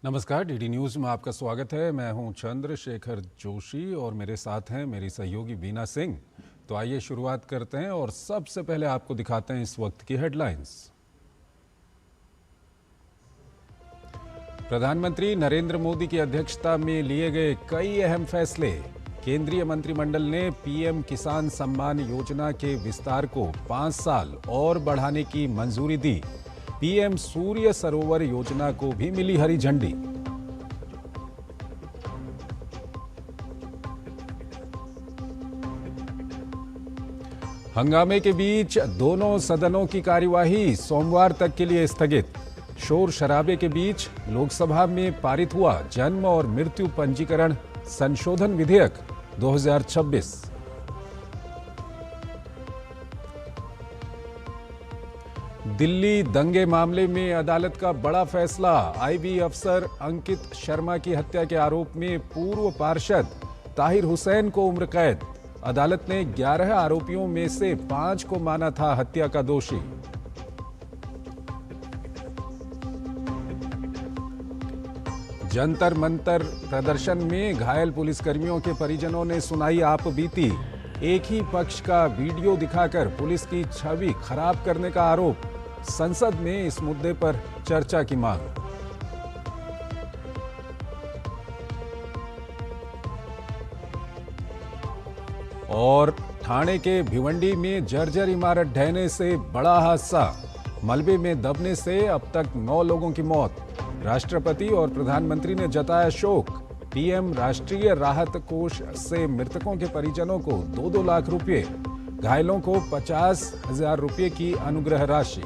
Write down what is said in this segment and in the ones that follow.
नमस्कार, DD news में आपका स्वागत है। मैं हूं चंद्रशेखर जोशी और मेरे साथ हैं मेरी सहयोगी बीना सिंह। तो आइए शुरुआत करते हैं और सबसे पहले आपको दिखाते हैं इस वक्त की हेडलाइंस। प्रधानमंत्री नरेंद्र मोदी की अध्यक्षता में लिए गए कई अहम फैसले। केंद्रीय मंत्रिमंडल ने पीएम किसान सम्मान योजना के विस्तार को 5 साल और बढ़ाने की मंजूरी दी। पीएम सूर्य सरोवर योजना को भी मिली हरी झंडी। हंगामे के बीच दोनों सदनों की कार्यवाही सोमवार तक के लिए स्थगित। शोर शराबे के बीच लोकसभा में पारित हुआ जन्म और मृत्यु पंजीकरण संशोधन विधेयक 2026। दिल्ली दंगे मामले में अदालत का बड़ा फैसला। आईबी अफसर अंकित शर्मा की हत्या के आरोप में पूर्व पार्षद ताहिर हुसैन को उम्र कैद। अदालत ने 11 आरोपियों में से 5 को माना था हत्या का दोषी। जंतर मंतर प्रदर्शन में घायल पुलिसकर्मियों के परिजनों ने सुनाई आपबीती। एक ही पक्ष का वीडियो दिखाकर पुलिस की छवि खराब करने का आरोप। संसद में इस मुद्दे पर चर्चा की मांग। और ठाणे के भिवंडी में जर्जर इमारत ढहने से बड़ा हादसा। मलबे में दबने से अब तक 9 लोगों की मौत। राष्ट्रपति और प्रधानमंत्री ने जताया शोक। पीएम राष्ट्रीय राहत कोष से मृतकों के परिजनों को 2-2 लाख रुपए, घायलों को 50,000 रुपए की अनुग्रह राशि।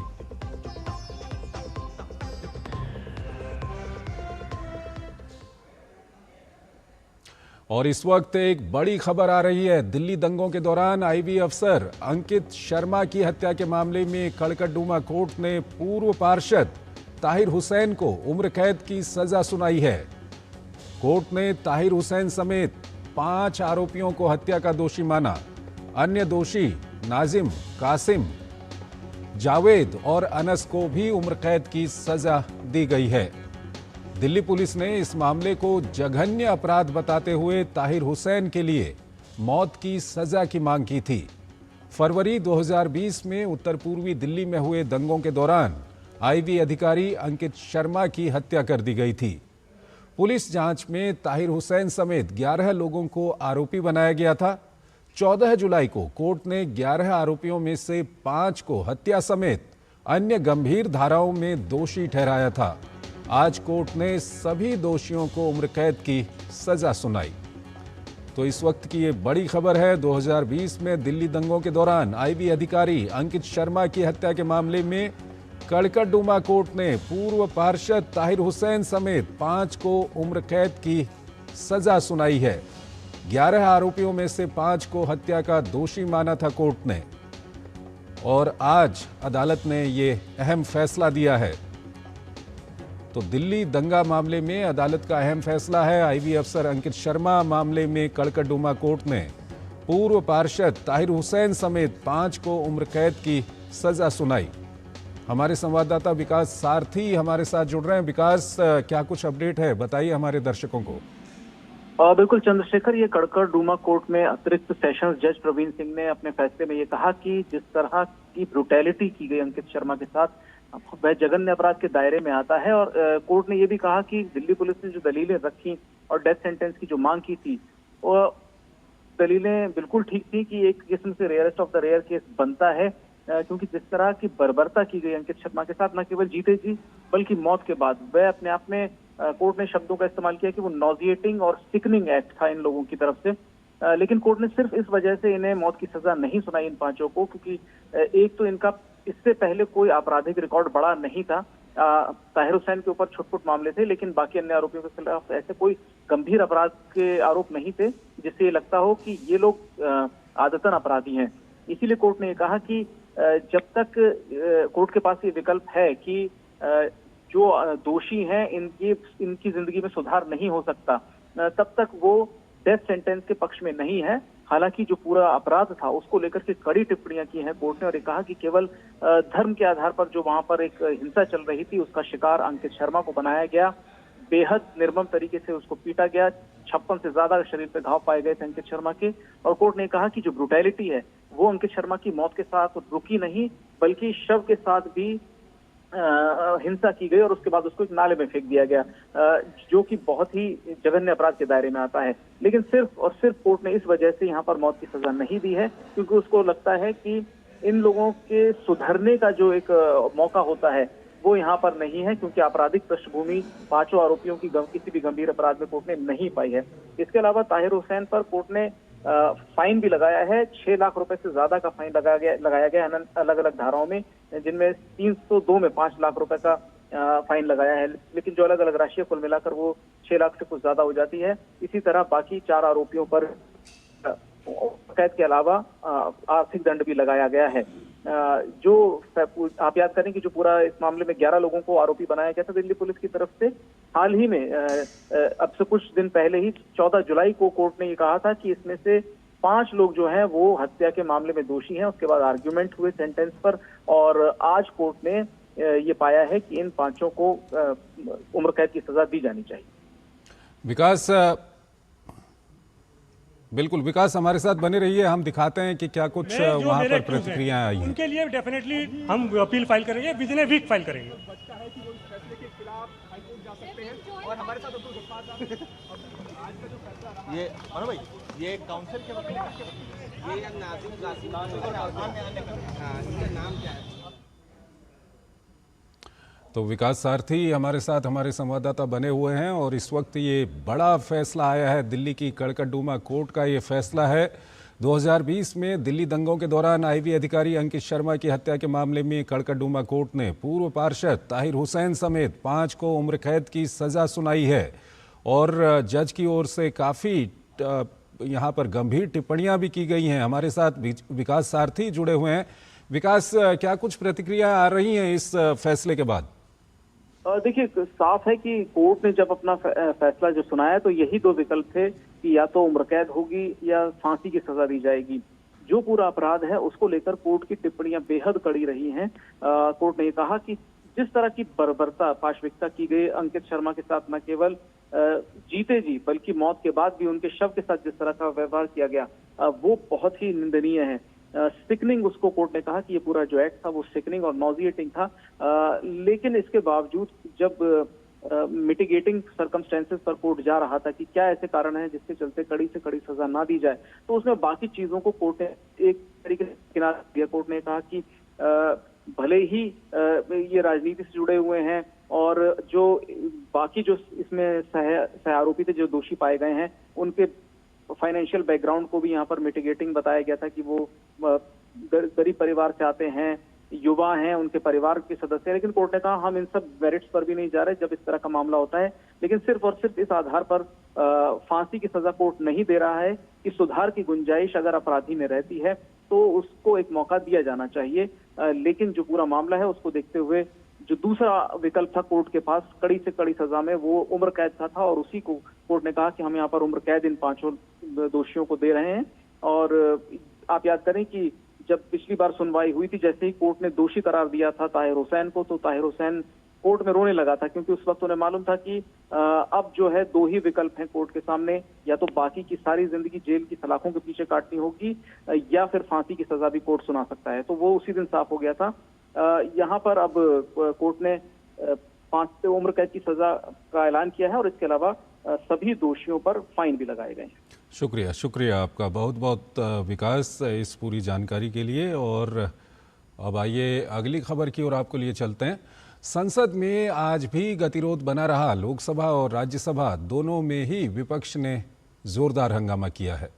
और इस वक्त एक बड़ी खबर आ रही है। दिल्ली दंगों के दौरान आईबी अफसर अंकित शर्मा की हत्या के मामले में कड़कड़डूमा कोर्ट ने पूर्व पार्षद ताहिर हुसैन को उम्र कैद की सजा सुनाई है। कोर्ट ने ताहिर हुसैन समेत 5 आरोपियों को हत्या का दोषी माना। अन्य दोषी नाजिम, कासिम, जावेद और अनस को भी उम्र कैद की सजा दी गई है। दिल्ली पुलिस ने इस मामले को जघन्य अपराध बताते हुए ताहिर हुसैन के लिए मौत की सजा की मांग की थी। फरवरी 2020 में उत्तर पूर्वी दिल्ली में हुए दंगों के दौरान आईबी अधिकारी अंकित शर्मा की हत्या कर दी गई थी। पुलिस जांच में ताहिर हुसैन समेत 11 लोगों को आरोपी बनाया गया था। 14 जुलाई को कोर्ट ने 11 आरोपियों में से 5 को हत्या समेत अन्य गंभीर धाराओं में दोषी ठहराया था। आज कोर्ट ने सभी दोषियों को उम्र कैद की सजा सुनाई। तो इस वक्त की ये बड़ी खबर है। 2020 में दिल्ली दंगों के दौरान आईबी अधिकारी अंकित शर्मा की हत्या के मामले में कड़कड़डूमा कोर्ट ने पूर्व पार्षद ताहिर हुसैन समेत 5 को उम्र कैद की सजा सुनाई है। 11 आरोपियों में से 5 को हत्या का दोषी माना था कोर्ट ने, और आज अदालत ने ये अहम फैसला दिया है। तो दिल्ली दंगा मामले में अदालत का अहम फैसला है। आईबी अफसर अंकित शर्मा मामले में कड़कड़डूमा कोर्ट ने पूर्व पार्षद ताहिर हुसैन समेत 5 को उम्र कैद की सजा सुनाई। हमारे संवाददाता विकास सारथी हमारे साथ जुड़ रहे हैं। विकास, क्या कुछ अपडेट है, बताइए हमारे दर्शकों को। बिल्कुल चंद्रशेखर, ये कड़कड़डूमा कोर्ट में अतिरिक्त सेशंस जज प्रवीण सिंह ने अपने फैसले में ये कहा कि जिस तरह की ब्रुटैलिटी की गई अंकित शर्मा के साथ, वह जघन्य अपराध के दायरे में आता है। और कोर्ट ने यह भी कहा कि दिल्ली पुलिस ने जो दलीलें रखी और डेथ सेंटेंस की जो मांग की थी, वो दलीलें बिल्कुल ठीक थी कि एक किस्म से rarest of the rare case बनता है, क्योंकि जिस तरह की बर्बरता की गई अंकित शर्मा के साथ, न केवल जीते जी बल्कि मौत के बाद, वह अपने आप में, कोर्ट ने शब्दों का इस्तेमाल किया कि वो नॉजिएटिंग और सिकनिंग एक्ट था इन लोगों की तरफ से। लेकिन कोर्ट ने सिर्फ इस वजह से इन्हें मौत की सजा नहीं सुनाई इन 5 को, क्योंकि एक तो इनका इससे पहले कोई आपराधिक रिकॉर्ड बड़ा नहीं था। ताहिर हुसैन के ऊपर छुटपुट मामले थे, लेकिन बाकी अन्य आरोपियों के खिलाफ ऐसे कोई गंभीर अपराध के आरोप नहीं थे जिससे ये लगता हो कि ये लोग आदतन अपराधी हैं। इसीलिए कोर्ट ने कहा कि जब तक कोर्ट के पास ये विकल्प है कि जो दोषी हैं इनकी जिंदगी में सुधार नहीं हो सकता, तब तक वो डेथ सेंटेंस के पक्ष में नहीं है। हालांकि जो पूरा अपराध था उसको लेकर के कड़ी टिप्पणियां की हैं कोर्ट ने, और ये कहा कि केवल धर्म के आधार पर जो वहां पर एक हिंसा चल रही थी उसका शिकार अंकित शर्मा को बनाया गया। बेहद निर्मम तरीके से उसको पीटा गया। 56 से ज्यादा शरीर पे घाव पाए गए थे अंकित शर्मा के, और कोर्ट ने कहा कि जो ब्रुटैलिटी है वो अंकित शर्मा की मौत के साथ रुकी नहीं, बल्कि शव के साथ भी हिंसा की गई और उसके बाद उसको एक नाले में फेंक दिया गया, जो कि बहुत ही जघन्य अपराध के दायरे में आता है। लेकिन सिर्फ और सिर्फ कोर्ट ने इस वजह से यहाँ पर मौत की सजा नहीं दी है, क्योंकि उसको लगता है कि इन लोगों के सुधरने का जो एक मौका होता है वो यहाँ पर नहीं है, क्योंकि आपराधिक पृष्ठभूमि पांचों आरोपियों की किसी भी गंभीर अपराध में कोर्ट ने नहीं पाई है। इसके अलावा ताहिर हुसैन पर कोर्ट ने फाइन भी लगाया है। 6 लाख रुपए से ज्यादा का फाइन लगाया गया अलग अलग धाराओं में, जिनमें 302 में 5 लाख रुपए का फाइन लगाया है, लेकिन जो अलग अलग राशि है कुल मिलाकर वो 6 लाख से कुछ ज्यादा हो जाती है। इसी तरह बाकी 4 आरोपियों पर कैद के अलावा आर्थिक दंड भी लगाया गया है। जो आप याद करें कि जो पूरा इस मामले में 11 लोगों को आरोपी बनाया गया था दिल्ली पुलिस की तरफ से, हाल ही में अब से कुछ दिन पहले ही 14 जुलाई को कोर्ट ने ये कहा था कि इसमें से 5 लोग जो हैं वो हत्या के मामले में दोषी हैं। उसके बाद आर्ग्यूमेंट हुए सेंटेंस पर, और आज कोर्ट ने ये पाया है कि इन 5 को उम्र कैद की सजा दी जानी चाहिए। विकास, बिल्कुल विकास हमारे साथ बने रहिए, हम दिखाते हैं कि क्या कुछ वहां पर प्रतिक्रियाएं आई हैं। उनके लिए डेफिनेटली हम अपील फाइल करेंगे, within a week file करेंगे। और हमारे साथ ये मनो भाई, ये काउंसिल के वकील ये नाजिम कासिम, इनका नाम क्या है? तो विकास सारथी हमारे साथ हमारे संवाददाता बने हुए हैं, और इस वक्त ये बड़ा फैसला आया है दिल्ली की कड़कड़डूमा कोर्ट का। ये फैसला है 2020 में दिल्ली दंगों के दौरान आईवी अधिकारी अंकित शर्मा की हत्या के मामले में कड़कड़डूमा कोर्ट ने पूर्व पार्षद ताहिर हुसैन समेत 5 को उम्र कैद की सजा सुनाई है, और जज की ओर से काफ़ी यहाँ पर गंभीर टिप्पणियां भी की गई हैं। हमारे साथ विकास सारथी जुड़े हुए हैं। विकास, क्या कुछ प्रतिक्रिया आ रही हैं इस फैसले के बाद? देखिए, साफ है कि कोर्ट ने जब अपना फैसला जो सुनाया तो यही 2 विकल्प थे कि या तो उम्र कैद होगी या फांसी की सजा दी जाएगी। जो पूरा अपराध है उसको लेकर कोर्ट की टिप्पणियां बेहद कड़ी रही हैं। कोर्ट ने कहा कि जिस तरह की बर्बरता, पाशविकता की गई अंकित शर्मा के साथ, न केवल जीते जी बल्कि मौत के बाद भी उनके शव के साथ जिस तरह का व्यवहार किया गया वो बहुत ही निंदनीय है। सिकनिंग, उसको कोर्ट ने कहा कि ये पूरा जो एक्ट था वो सिकनिंग और नॉजिएटिंग था। लेकिन इसके बावजूद जब मिटिगेटिंग सर्कमस्टेंसेस पर कोर्ट जा रहा था कि क्या ऐसे कारण हैं जिसके चलते कड़ी से कड़ी सजा ना दी जाए, तो उसमें बाकी चीजों को कोर्ट ने एक तरीके से किनारा दिया। कोर्ट ने कहा कि भले ही ये राजनीति से जुड़े हुए हैं और जो बाकी जो इसमें सह आरोपी थे, जो दोषी पाए गए हैं, उनके फाइनेंशियल बैकग्राउंड को भी यहाँ पर मिटिगेटिंग बताया गया था कि वो गरीब परिवार से आते हैं, युवा हैं, उनके परिवार के सदस्य हैं। लेकिन कोर्ट ने कहा हम इन सब मेरिट्स पर भी नहीं जा रहे जब इस तरह का मामला होता है, लेकिन सिर्फ और सिर्फ इस आधार पर फांसी की सजा कोर्ट नहीं दे रहा है कि सुधार की गुंजाइश अगर अपराधी में रहती है तो उसको एक मौका दिया जाना चाहिए। लेकिन जो पूरा मामला है उसको देखते हुए जो दूसरा विकल्प था कोर्ट के पास कड़ी से कड़ी सजा में, वो उम्र कैद का था, और उसी को कोर्ट ने कहा कि हम यहाँ पर उम्र कैद इन 5 दोषियों को दे रहे हैं। और आप याद करें कि जब पिछली बार सुनवाई हुई थी, जैसे ही कोर्ट ने दोषी करार दिया था ताहिर हुसैन को, तो ताहिर हुसैन कोर्ट में रोने लगा था, क्योंकि उस वक्त उन्हें मालूम था कि अब जो है 2 ही विकल्प हैं कोर्ट के सामने, या तो बाकी की सारी जिंदगी जेल की सलाखों के पीछे काटनी होगी या फिर फांसी की सजा भी कोर्ट सुना सकता है। तो वो उसी दिन साफ हो गया था। यहाँ पर अब कोर्ट ने 5 से उम्र कैद की सजा का ऐलान किया है, और इसके अलावा सभी दोषियों पर फाइन भी लगाए गए हैं। शुक्रिया आपका बहुत बहुत विकास इस पूरी जानकारी के लिए। और अब आइए अगली खबर की ओर आपको लिए चलते हैं। संसद में आज भी गतिरोध बना रहा। लोकसभा और राज्यसभा दोनों में ही विपक्ष ने जोरदार हंगामा किया है,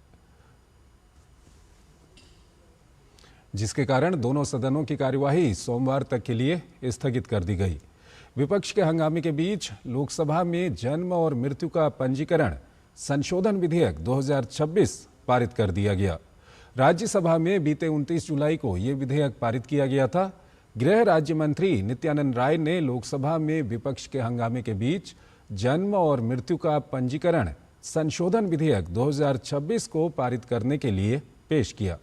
जिसके कारण दोनों सदनों की कार्यवाही सोमवार तक के लिए स्थगित कर दी गई। विपक्ष के हंगामे के बीच लोकसभा में जन्म और मृत्यु का पंजीकरण संशोधन विधेयक 2026 पारित कर दिया गया। राज्यसभा में बीते 29 जुलाई को ये विधेयक पारित किया गया था। गृह राज्य मंत्री नित्यानंद राय ने लोकसभा में विपक्ष के हंगामे के बीच जन्म और मृत्यु का पंजीकरण संशोधन विधेयक 2026 को पारित करने के लिए पेश किया।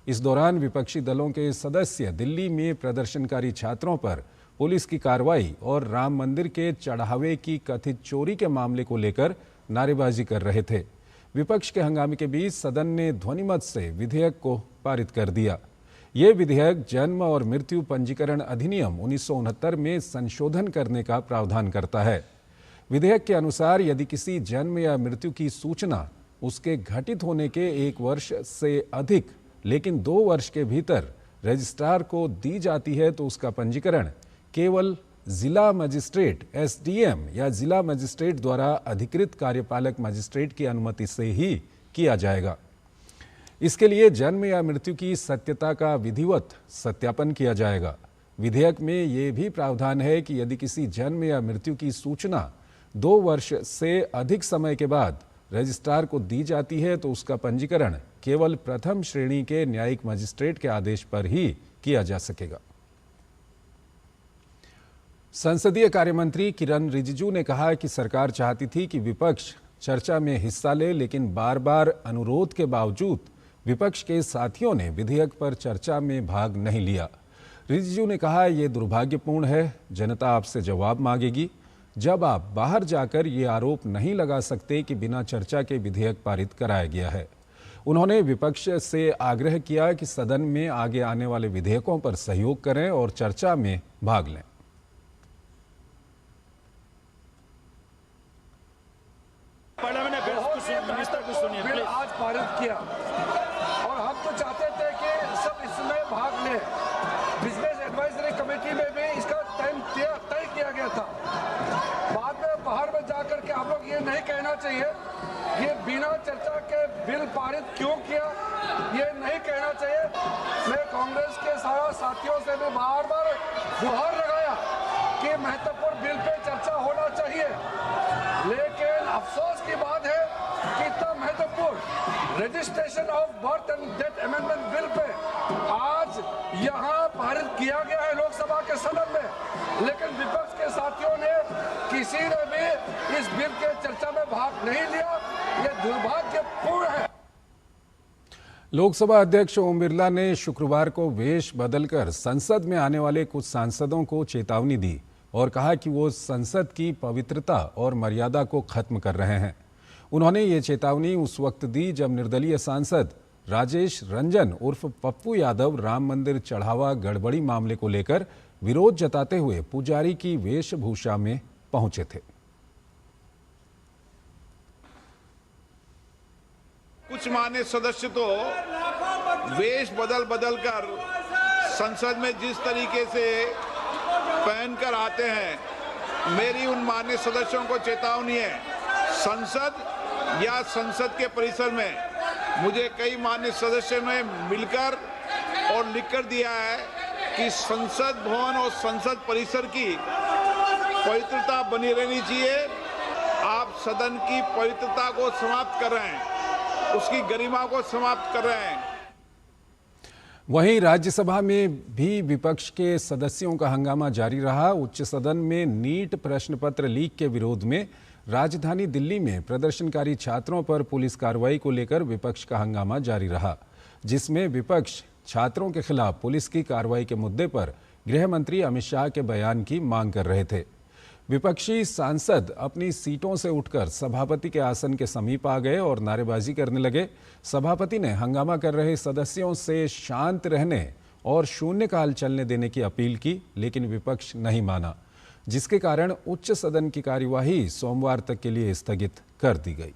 इस दौरान विपक्षी दलों के सदस्य दिल्ली में प्रदर्शनकारी छात्रों पर पुलिस की कार्रवाई और राम मंदिर के चढ़ावे की कथित चोरी के मामले को लेकर नारेबाजी कर रहे थे। विपक्ष के हंगामे के बीच सदन ने ध्वनिमत से विधेयक को पारित कर दिया। ये विधेयक जन्म और मृत्यु पंजीकरण अधिनियम 1969 में संशोधन करने का प्रावधान करता है। विधेयक के अनुसार यदि किसी जन्म या मृत्यु की सूचना उसके घटित होने के 1 वर्ष से अधिक लेकिन 2 वर्ष के भीतर रजिस्ट्रार को दी जाती है तो उसका पंजीकरण केवल जिला मजिस्ट्रेट एसडीएम या जिला मजिस्ट्रेट द्वारा अधिकृत कार्यपालक मजिस्ट्रेट की अनुमति से ही किया जाएगा। इसके लिए जन्म या मृत्यु की सत्यता का विधिवत सत्यापन किया जाएगा। विधेयक में ये भी प्रावधान है कि यदि किसी जन्म या मृत्यु की सूचना 2 वर्ष से अधिक समय के बाद रजिस्ट्रार को दी जाती है तो उसका पंजीकरण केवल प्रथम श्रेणी के न्यायिक मजिस्ट्रेट के आदेश पर ही किया जा सकेगा। संसदीय कार्यमंत्री किरण रिजिजू ने कहा कि सरकार चाहती थी कि विपक्ष चर्चा में हिस्सा ले, लेकिन बार बार अनुरोध के बावजूद विपक्ष के साथियों ने विधेयक पर चर्चा में भाग नहीं लिया। रिजिजू ने कहा, यह दुर्भाग्यपूर्ण है। जनता आपसे जवाब मांगेगी जब आप बाहर जाकर ये आरोप नहीं लगा सकते कि बिना चर्चा के विधेयक पारित कराया गया है। उन्होंने विपक्ष से आग्रह किया कि सदन में आगे आने वाले विधेयकों पर सहयोग करें और चर्चा में भाग लें। बिल आज पारित किया और हम तो चाहते थे कि सब इसमें भाग लें। बिजनेस एडवाइजरी कमेटी में भी इसका टाइम तय किया गया था। बाद में बाहर में जाकर के हम लोग ये नहीं कहना चाहिए ये बिना चर्चा के बिल पारित क्यों किया, ये नहीं कहना चाहिए। मैं कांग्रेस के सारा साथियों से भी बार बार गुहार लगाया कि महत्वपूर्ण बिल पे चर्चा होना चाहिए, लेकिन अफसोस की बात है कि इतना महत्वपूर्ण registration of birth and death amendment bill pay आज यहाँ पारित किया गया है लोकसभा के सदन में, लेकिन विपक्ष के साथियों ने किसी ने भी इस बिल के चर्चा में भाग नहीं लिया। ये दुर्भाग्यपूर्ण है। लोकसभा अध्यक्ष ओम बिरला ने शुक्रवार को वेश बदलकर संसद में आने वाले कुछ सांसदों को चेतावनी दी और कहा कि वो संसद की पवित्रता और मर्यादा को खत्म कर रहे हैं। उन्होंने ये चेतावनी उस वक्त दी जब निर्दलीय सांसद राजेश रंजन उर्फ पप्पू यादव राम मंदिर चढ़ावा गड़बड़ी मामले को लेकर विरोध जताते हुए पुजारी की वेशभूषा में पहुंचे थे। कुछ मान्य सदस्य तो वेश बदल कर संसद में जिस तरीके से पहनकर आते हैं, मेरी उन मान्य सदस्यों को चेतावनी है। संसद या संसद के परिसर में मुझे कई मान्य सदस्यों ने मिलकर और लिखकर दिया है कि संसद भवन और संसद परिसर की पवित्रता बनी रहनी चाहिए। आप सदन की पवित्रता को समाप्त कर रहे हैं, उसकी गरिमा को समाप्त कर रहे हैं। वहीं राज्यसभा में भी विपक्ष के सदस्यों का हंगामा जारी रहा। उच्च सदन में नीट प्रश्न पत्र लीक के विरोध में राजधानी दिल्ली में प्रदर्शनकारी छात्रों पर पुलिस कार्रवाई को लेकर विपक्ष का हंगामा जारी रहा, जिसमें विपक्ष छात्रों के खिलाफ पुलिस की कार्रवाई के मुद्दे पर गृह मंत्री अमित शाह के बयान की मांग कर रहे थे। विपक्षी सांसद अपनी सीटों से उठकर सभापति के आसन के समीप आ गए और नारेबाजी करने लगे। सभापति ने हंगामा कर रहे सदस्यों से शांत रहने और शून्यकाल चलने देने की अपील की, लेकिन विपक्ष नहीं माना, जिसके कारण उच्च सदन की कार्यवाही सोमवार तक के लिए स्थगित कर दी गई।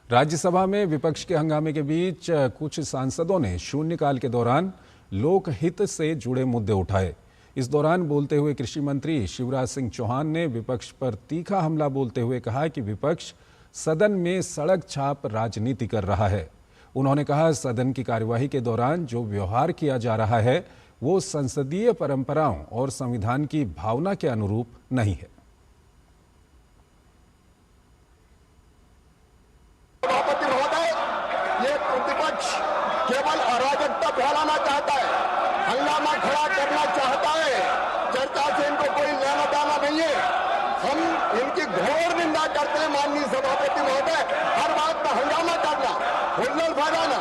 राज्यसभा में विपक्ष के हंगामे के बीच कुछ सांसदों ने शून्यकाल के दौरान लोकहित से जुड़े मुद्दे उठाए। इस दौरान बोलते हुए कृषि मंत्री शिवराज सिंह चौहान ने विपक्ष पर तीखा हमला बोलते हुए कहा कि विपक्ष सदन में सड़क छाप राजनीति कर रहा है। उन्होंने कहा, सदन की कार्यवाही के दौरान जो व्यवहार किया जा रहा है वो संसदीय परंपराओं और संविधान की भावना के अनुरूप नहीं है। ये प्रतिपक्ष केवल अराजकता फैलाना चाहता है, हंगामा खड़ा करना चाहता है। चर्चा से इनको कोई लेना देना नहीं है। हम इनकी घोर निंदा करते हैं माननीय सभापति महोदय। हर बात में हंगामा करना, हुल्लड़ फैलाना,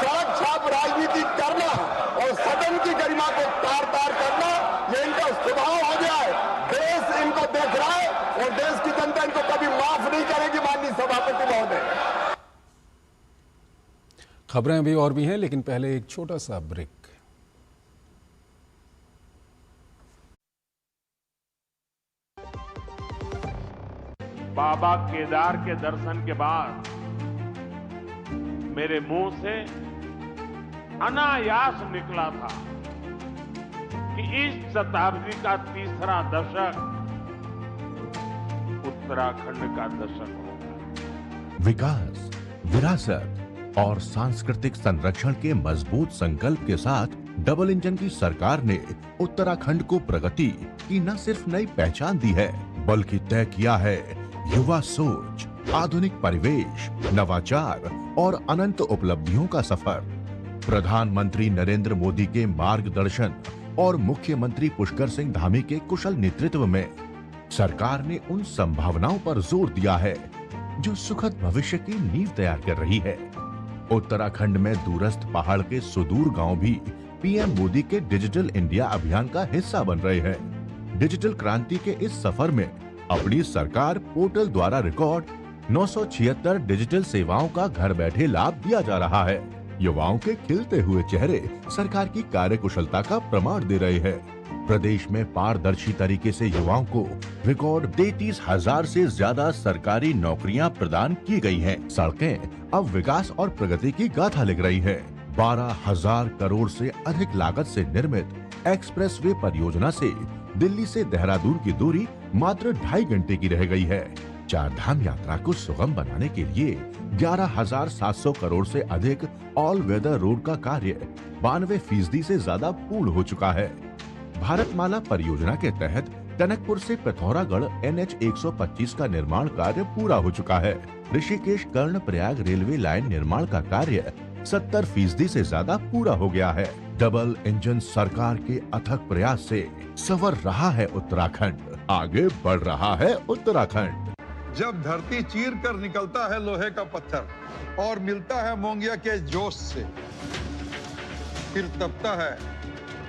सड़क छाप राजनीति करना और सदन की गरिमा को तार तार करना, ये इनका स्वभाव हो गया है। देश इनको देख रहा है और देश की जनता इनको कभी माफ नहीं करेगी माननीय सभापति महोदय। खबरें अभी और भी हैं, लेकिन पहले एक छोटा सा ब्रेक। बाबा केदार के दर्शन के बाद मेरे मुंह से अनायास निकला था कि इस शताब्दी का तीसरा दशक उत्तराखंड का दशक होगा। विकास, विरासत और सांस्कृतिक संरक्षण के मजबूत संकल्प के साथ डबल इंजन की सरकार ने उत्तराखंड को प्रगति की न सिर्फ नई पहचान दी है, बल्कि तय किया है युवा सोच, आधुनिक परिवेश, नवाचार और अनंत उपलब्धियों का सफर। प्रधानमंत्री नरेंद्र मोदी के मार्गदर्शन और मुख्यमंत्री पुष्कर सिंह धामी के कुशल नेतृत्व में सरकार ने उन संभावनाओं पर जोर दिया है जो सुखद भविष्य की नींव तैयार कर रही है। उत्तराखंड में दूरस्थ पहाड़ के सुदूर गांव भी पीएम मोदी के डिजिटल इंडिया अभियान का हिस्सा बन रहे हैं। डिजिटल क्रांति के इस सफर में अपनी सरकार पोर्टल द्वारा रिकॉर्ड 976 डिजिटल सेवाओं का घर बैठे लाभ दिया जा रहा है। युवाओं के खिलते हुए चेहरे सरकार की कार्यकुशलता का प्रमाण दे रहे हैं। प्रदेश में पारदर्शी तरीके से युवाओं को रिकॉर्ड 33,000 से ज्यादा सरकारी नौकरियां प्रदान की गई हैं। सड़कें अब विकास और प्रगति की गाथा लिख रही है। 12,000 करोड़ से अधिक लागत से निर्मित एक्सप्रेसवे परियोजना से दिल्ली से देहरादून की दूरी मात्र 2.5 घंटे की रह गई है। चारधाम यात्रा को सुगम बनाने के लिए 11,700 करोड़ से अधिक ऑल वेदर रोड का कार्य 92% से ज्यादा पूर्ण हो चुका है। भारतमाला परियोजना के तहत टनकपुर से पिथौरागढ़ NH 125 का निर्माण कार्य पूरा हो चुका है। ऋषिकेश कर्णप्रयाग रेलवे लाइन निर्माण का कार्य 70% से ज्यादा पूरा हो गया है। डबल इंजन सरकार के अथक प्रयास से संवर रहा है उत्तराखंड, आगे बढ़ रहा है उत्तराखंड। जब धरती चीर कर निकलता है लोहे का पत्थर और मिलता है मोंगिया के जोश से, फिर तपता है,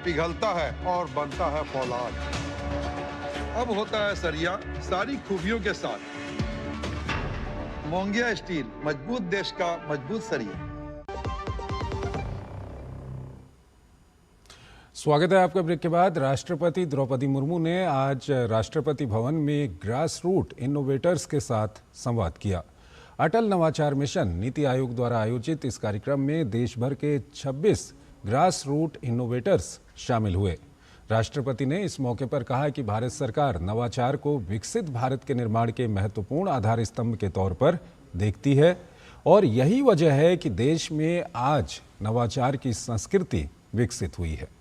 पिघलता है और बनता है फौलाद। अब होता है सरिया सारी खूबियों के साथ। मोंगिया स्टील, मजबूत देश का मजबूत सरिया। स्वागत है आपका ब्रेक के बाद। राष्ट्रपति द्रौपदी मुर्मू ने आज राष्ट्रपति भवन में ग्रास रूट इनोवेटर्स के साथ संवाद किया। अटल नवाचार मिशन नीति आयोग द्वारा आयोजित इस कार्यक्रम में देश भर के 26 ग्रास रूट इनोवेटर्स शामिल हुए। राष्ट्रपति ने इस मौके पर कहा कि भारत सरकार नवाचार को विकसित भारत के निर्माण के महत्वपूर्ण आधार स्तंभ के तौर पर देखती है और यही वजह है कि देश में आज नवाचार की संस्कृति विकसित हुई है।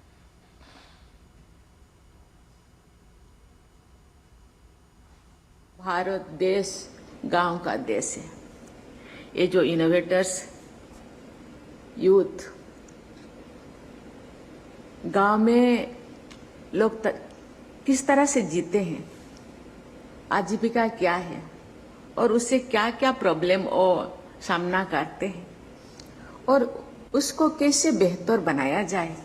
भारत देश गांव का देश है। ये जो इनोवेटर्स यूथ गांव में लोग किस तरह से जीते हैं, आजीविका क्या है और उससे क्या क्या प्रॉब्लम और सामना करते हैं और उसको कैसे बेहतर बनाया जाए,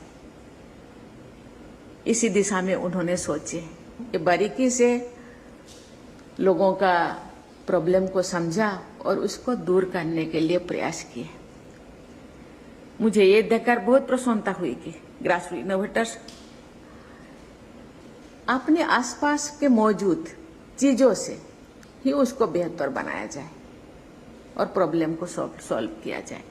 इसी दिशा में उन्होंने सोचे। ये बारीकी से लोगों का प्रॉब्लम को समझा और उसको दूर करने के लिए प्रयास किए। मुझे ये देखकर बहुत प्रसन्नता हुई कि ग्रास रूट इनोवेटर्स अपने आसपास के मौजूद चीजों से ही उसको बेहतर बनाया जाए और प्रॉब्लम को सॉल्व किया जाए।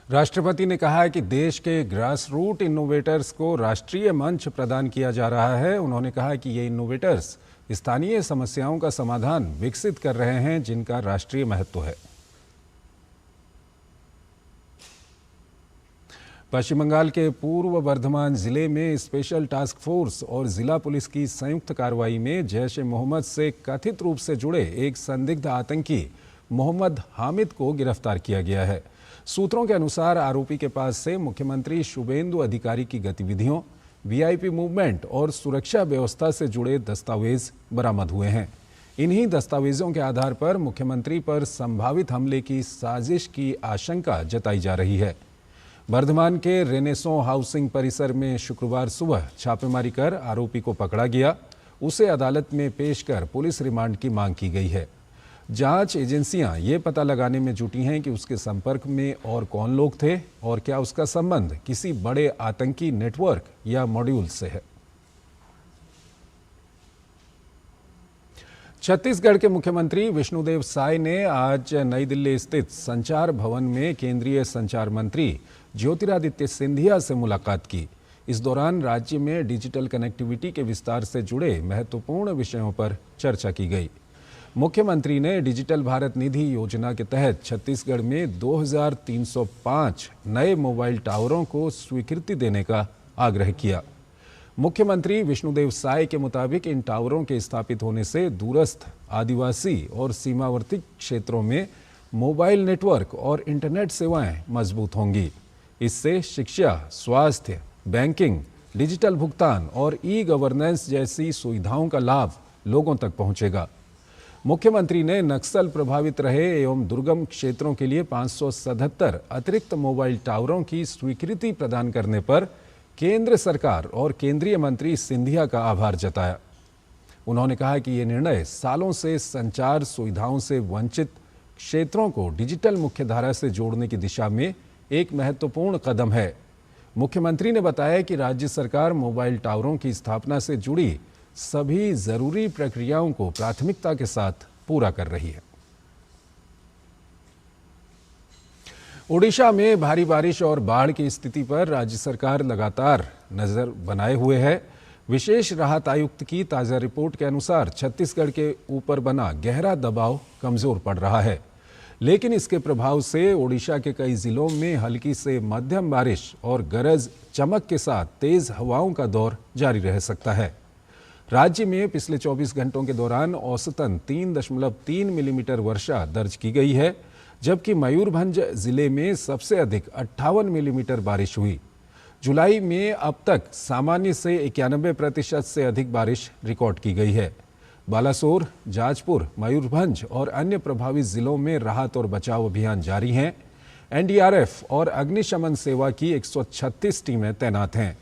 राष्ट्रपति ने कहा कि देश के ग्रास रूट इनोवेटर्स को राष्ट्रीय मंच प्रदान किया जा रहा है। उन्होंने कहा कि ये इनोवेटर्स स्थानीय समस्याओं का समाधान विकसित कर रहे हैं जिनका राष्ट्रीय महत्व है। पश्चिम बंगाल के पूर्व बर्धमान जिले में स्पेशल टास्क फोर्स और जिला पुलिस की संयुक्त कार्रवाई में जैश ए मोहम्मद से कथित रूप से जुड़े एक संदिग्ध आतंकी मोहम्मद हामिद को गिरफ्तार किया गया है। सूत्रों के अनुसार आरोपी के पास से मुख्यमंत्री शुभेंदु अधिकारी की गतिविधियों, वीआईपी मूवमेंट और सुरक्षा व्यवस्था से जुड़े दस्तावेज बरामद हुए हैं। इन्हीं दस्तावेजों के आधार पर मुख्यमंत्री पर संभावित हमले की साजिश की आशंका जताई जा रही है। बर्धमान के रेनेसो हाउसिंग परिसर में शुक्रवार सुबह छापेमारी कर आरोपी को पकड़ा गया। उसे अदालत में पेश कर पुलिस रिमांड की मांग की गई है। जांच एजेंसियां ये पता लगाने में जुटी हैं कि उसके संपर्क में और कौन लोग थे और क्या उसका संबंध किसी बड़े आतंकी नेटवर्क या मॉड्यूल से है। छत्तीसगढ़ के मुख्यमंत्री विष्णुदेव साय ने आज नई दिल्ली स्थित संचार भवन में केंद्रीय संचार मंत्री ज्योतिरादित्य सिंधिया से मुलाकात की। इस दौरान राज्य में डिजिटल कनेक्टिविटी के विस्तार से जुड़े महत्वपूर्ण विषयों पर चर्चा की गई। मुख्यमंत्री ने डिजिटल भारत निधि योजना के तहत छत्तीसगढ़ में 2305 नए मोबाइल टावरों को स्वीकृति देने का आग्रह किया। मुख्यमंत्री विष्णुदेव साय के मुताबिक इन टावरों के स्थापित होने से दूरस्थ, आदिवासी और सीमावर्ती क्षेत्रों में मोबाइल नेटवर्क और इंटरनेट सेवाएं मजबूत होंगी। इससे शिक्षा, स्वास्थ्य, बैंकिंग, डिजिटल भुगतान और ई गवर्नेंस जैसी सुविधाओं का लाभ लोगों तक पहुंचेगा। मुख्यमंत्री ने नक्सल प्रभावित रहे एवं दुर्गम क्षेत्रों के लिए 577 अतिरिक्त मोबाइल टावरों की स्वीकृति प्रदान करने पर केंद्र सरकार और केंद्रीय मंत्री सिंधिया का आभार जताया। उन्होंने कहा कि ये निर्णय सालों से संचार सुविधाओं से वंचित क्षेत्रों को डिजिटल मुख्यधारा से जोड़ने की दिशा में एक महत्वपूर्ण कदम है। मुख्यमंत्री ने बताया कि राज्य सरकार मोबाइल टावरों की स्थापना से जुड़ी सभी जरूरी प्रक्रियाओं को प्राथमिकता के साथ पूरा कर रही है। ओडिशा में भारी बारिश और बाढ़ की स्थिति पर राज्य सरकार लगातार नजर बनाए हुए है। विशेष राहत आयुक्त की ताजा रिपोर्ट के अनुसार छत्तीसगढ़ के ऊपर बना गहरा दबाव कमजोर पड़ रहा है, लेकिन इसके प्रभाव से ओडिशा के कई जिलों में हल्की से मध्यम बारिश और गरज चमक के साथ तेज हवाओं का दौर जारी रह सकता है। राज्य में पिछले 24 घंटों के दौरान औसतन 3.3 मिलीमीटर वर्षा दर्ज की गई है, जबकि मयूरभंज जिले में सबसे अधिक 58 मिलीमीटर बारिश हुई। जुलाई में अब तक सामान्य से 91% से अधिक बारिश रिकॉर्ड की गई है। बालासोर, जाजपुर, मयूरभंज और अन्य प्रभावित जिलों में राहत और बचाव अभियान जारी हैं। एनडीआरएफ और अग्निशमन सेवा की 136 टीमें तैनात हैं।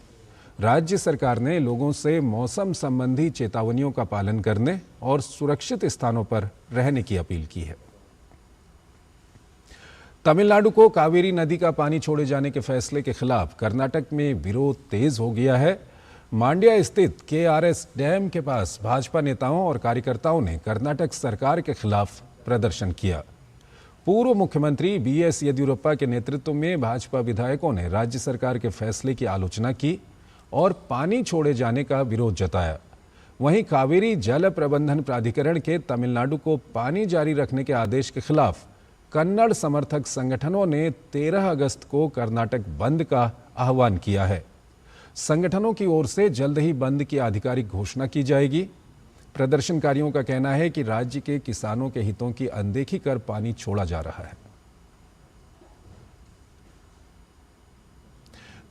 राज्य सरकार ने लोगों से मौसम संबंधी चेतावनियों का पालन करने और सुरक्षित स्थानों पर रहने की अपील की है। तमिलनाडु को कावेरी नदी का पानी छोड़े जाने के फैसले के खिलाफ कर्नाटक में विरोध तेज हो गया है। मांड्या स्थित केआरएस डैम के पास भाजपा नेताओं और कार्यकर्ताओं ने कर्नाटक सरकार के खिलाफ प्रदर्शन किया। पूर्व मुख्यमंत्री बीएस येदियुरप्पा के नेतृत्व में भाजपा विधायकों ने राज्य सरकार के फैसले की आलोचना की और पानी छोड़े जाने का विरोध जताया। वहीं कावेरी जल प्रबंधन प्राधिकरण के तमिलनाडु को पानी जारी रखने के आदेश के खिलाफ कन्नड़ समर्थक संगठनों ने 13 अगस्त को कर्नाटक बंद का आह्वान किया है। संगठनों की ओर से जल्द ही बंद की आधिकारिक घोषणा की जाएगी। प्रदर्शनकारियों का कहना है कि राज्य के किसानों के हितों की अनदेखी कर पानी छोड़ा जा रहा है।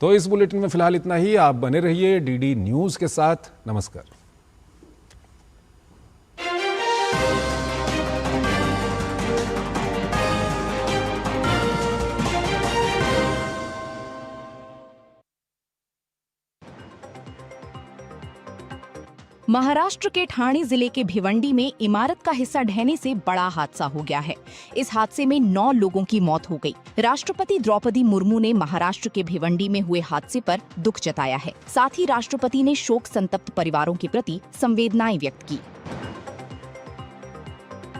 तो इस बुलेटिन में फिलहाल इतना ही। आप बने रहिए डीडी न्यूज के साथ। नमस्कार। महाराष्ट्र के ठाणे जिले के भिवंडी में इमारत का हिस्सा ढहने से बड़ा हादसा हो गया है। इस हादसे में 9 लोगों की मौत हो गई। राष्ट्रपति द्रौपदी मुर्मू ने महाराष्ट्र के भिवंडी में हुए हादसे पर दुख जताया है। साथ ही राष्ट्रपति ने शोक संतप्त परिवारों के प्रति संवेदनाएं व्यक्त की।